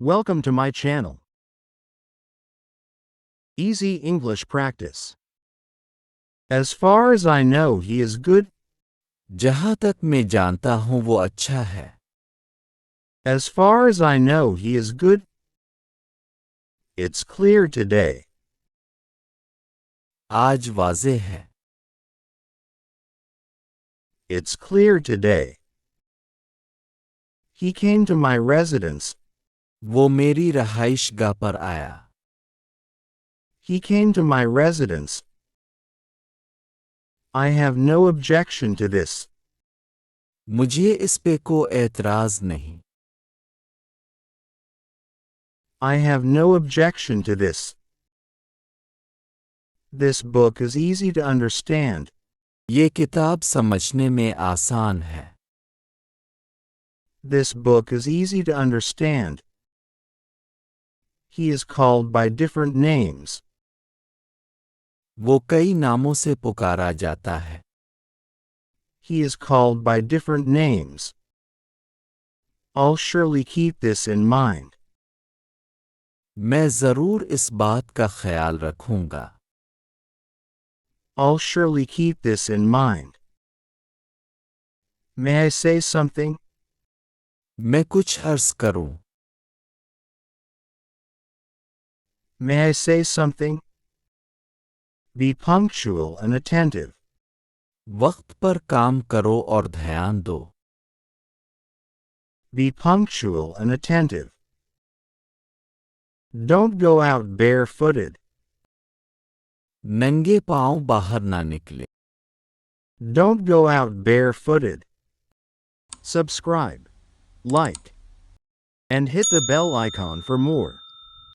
Welcome to my channel. Easy English practice. As far as I know, he is good. जहाँ तक मैं जानता हूँ वो अच्छा है। As far as I know, he is good. It's clear today. आज वाज़े है। It's clear today. He came to my residence. वो मेरी रहाइशगाह पर आया। He came to my residence. I have no objection to this. मुझे इस पे कोई एतराज़ नहीं। I have no objection to this. This book is easy to understand. ये किताब समझने में आसान है। This book is easy to understand. He is called by different names. वो कई नामों से पुकारा जाता है। He is called by different names. I'll surely keep this in mind. मैं ज़रूर इस बात का ख्याल रखूंगा। I'll surely keep this in mind. May I say something? मैं कुछ अर्ज़ करूं। May I say something? Be punctual and attentive. वक्त पर काम करो और ध्यान दो। Be punctual and attentive. Don't go out barefooted. नंगे पांव बाहर ना निकले। Don't go out barefooted. Subscribe, like, and hit the bell icon for more.